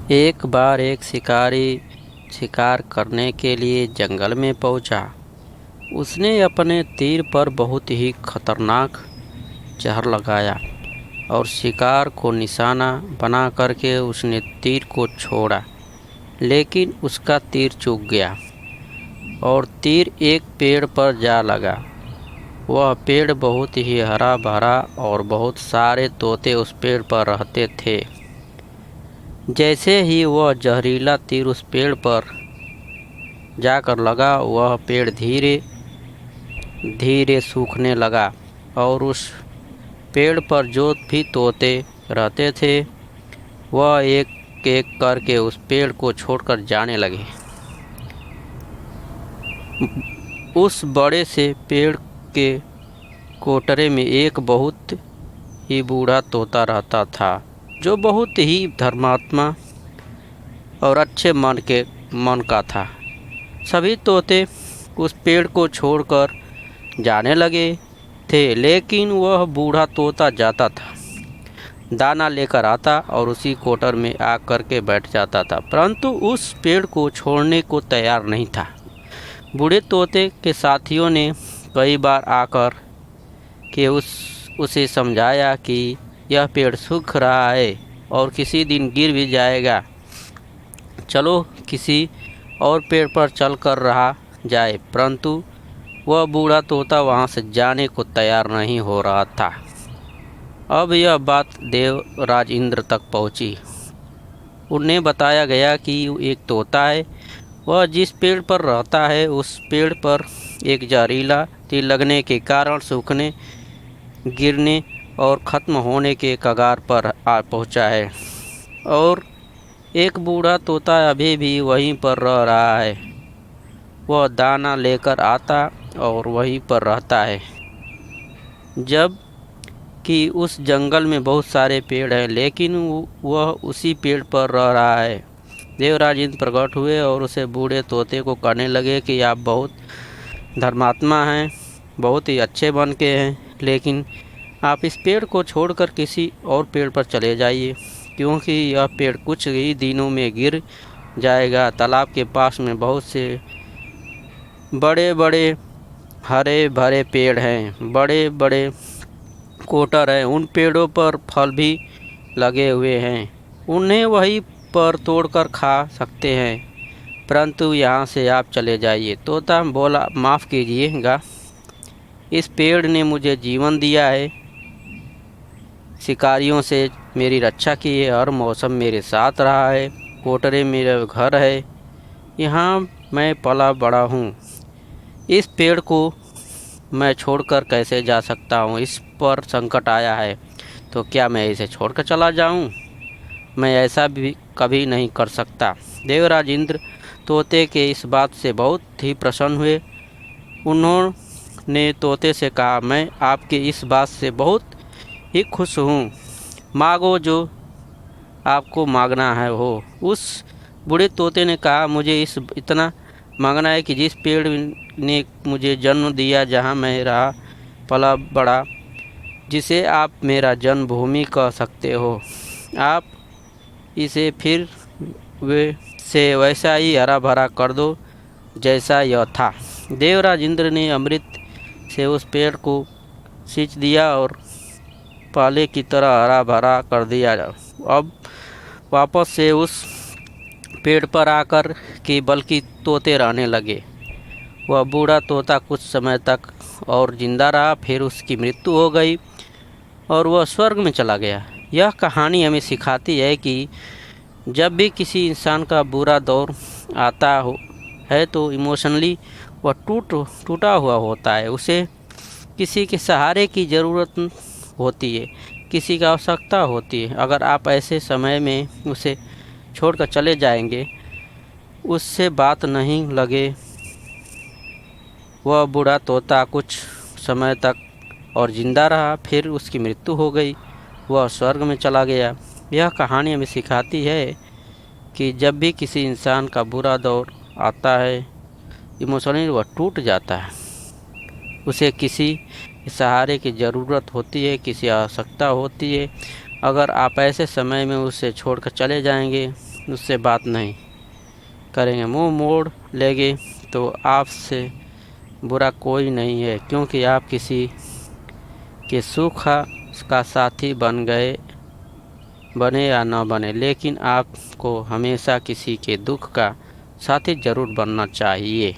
एक बार एक शिकारी शिकार करने के लिए जंगल में पहुंचा। उसने अपने तीर पर बहुत ही खतरनाक जहर लगाया और शिकार को निशाना बना करके उसने तीर को छोड़ा, लेकिन उसका तीर चूक गया और तीर एक पेड़ पर जा लगा। वह पेड़ बहुत ही हरा भरा और बहुत सारे तोते उस पेड़ पर रहते थे। जैसे ही वह जहरीला तीर उस पेड़ पर जाकर लगा, वह पेड़ धीरे धीरे सूखने लगा और उस पेड़ पर जो भी तोते रहते थे वह एक एक करके उस पेड़ को छोड़कर जाने लगे। उस बड़े से पेड़ के कोटरे में एक बहुत ही बूढ़ा तोता रहता था, जो बहुत ही धर्मात्मा और अच्छे मन का था। सभी तोते उस पेड़ को छोड़कर जाने लगे थे, लेकिन वह बूढ़ा तोता जाता था, दाना लेकर आता और उसी कोटर में आकर के बैठ जाता था, परंतु उस पेड़ को छोड़ने को तैयार नहीं था। बूढ़े तोते के साथियों ने कई बार आकर के उसे समझाया कि यह पेड़ सूख रहा है और किसी दिन गिर भी जाएगा, चलो किसी और पेड़ पर चल कर रहा जाए, परंतु वह बूढ़ा तोता वहाँ से जाने को तैयार नहीं हो रहा था। अब यह बात देवराज इंद्र तक पहुँची। उन्हें बताया गया कि एक तोता है, वह जिस पेड़ पर रहता है उस पेड़ पर एक जहरीला तीर लगने के कारण सूखने, गिरने और ख़त्म होने के कगार पर आ पहुँचा है, और एक बूढ़ा तोता अभी भी वहीं पर रह रहा है। वह दाना लेकर आता और वहीं पर रहता है, जब कि उस जंगल में बहुत सारे पेड़ हैं, लेकिन वह उसी पेड़ पर रह रहा है। देवराज इंद्र प्रकट हुए और उसे बूढ़े तोते को कहने लगे कि आप बहुत धर्मात्मा हैं, बहुत ही अच्छे बन के हैं, लेकिन आप इस पेड़ को छोड़कर किसी और पेड़ पर चले जाइए, क्योंकि यह पेड़ कुछ ही दिनों में गिर जाएगा। तालाब के पास में बहुत से बड़े बड़े हरे भरे पेड़ हैं, बड़े बड़े कोटर हैं, उन पेड़ों पर फल भी लगे हुए हैं, उन्हें वहीं पर तोड़कर खा सकते हैं, परंतु यहाँ से आप चले जाइए। तोता बोला, माफ़ कीजिएगा, इस पेड़ ने मुझे जीवन दिया है, शिकारियों से मेरी रक्षा की है, हर मौसम मेरे साथ रहा है, कोटरे मेरा घर है, यहाँ मैं पला बड़ा हूँ, इस पेड़ को मैं छोड़कर कैसे जा सकता हूँ? इस पर संकट आया है तो क्या मैं इसे छोड़कर चला जाऊँ? मैं ऐसा भी कभी नहीं कर सकता। देवराज इंद्र तोते के इस बात से बहुत ही प्रसन्न हुए। उन्होंने तोते से कहा, मैं आपकी इस बात से बहुत ही खुश हूँ, मांगो जो आपको मांगना है हो। उस बूढ़े तोते ने कहा, मुझे इतना मांगना है कि जिस पेड़ ने मुझे जन्म दिया, जहाँ मैं रहा पला बड़ा, जिसे आप मेरा जन्मभूमि कह सकते हो, आप इसे फिर वैसा ही हरा भरा कर दो जैसा यह था। देवराज इंद्र ने अमृत से उस पेड़ को सींच दिया और पहले की तरह हरा भरा कर दिया। अब वापस से उस पेड़ पर आकर के बल्कि तोते रहने लगे। वह बूढ़ा तोता कुछ समय तक और जिंदा रहा, फिर उसकी मृत्यु हो गई और वह स्वर्ग में चला गया। यह कहानी हमें सिखाती है कि जब भी किसी इंसान का बुरा दौर आता है तो इमोशनली वह टूटा हुआ होता है, उसे किसी के सहारे की ज़रूरत होती है, किसी की आवश्यकता होती है। अगर आप ऐसे समय में उसे छोड़कर चले जाएंगे, उससे बात नहीं लगे, वह बूढ़ा तोता कुछ समय तक और ज़िंदा रहा, फिर उसकी मृत्यु हो गई, वह स्वर्ग में चला गया। यह कहानी हमें सिखाती है कि जब भी किसी इंसान का बुरा दौर आता है, इमोशनली वह टूट जाता है, उसे किसी सहारे की ज़रूरत होती है, किसी आवश्यकता होती है। अगर आप ऐसे समय में उसे छोड़कर चले जाएंगे उससे बात नहीं करेंगे, मुंह मोड़ लेंगे तो आपसे बुरा कोई नहीं है, क्योंकि आप किसी के सुख का साथी बने या न बने, लेकिन आपको हमेशा किसी के दुख का साथी जरूर बनना चाहिए।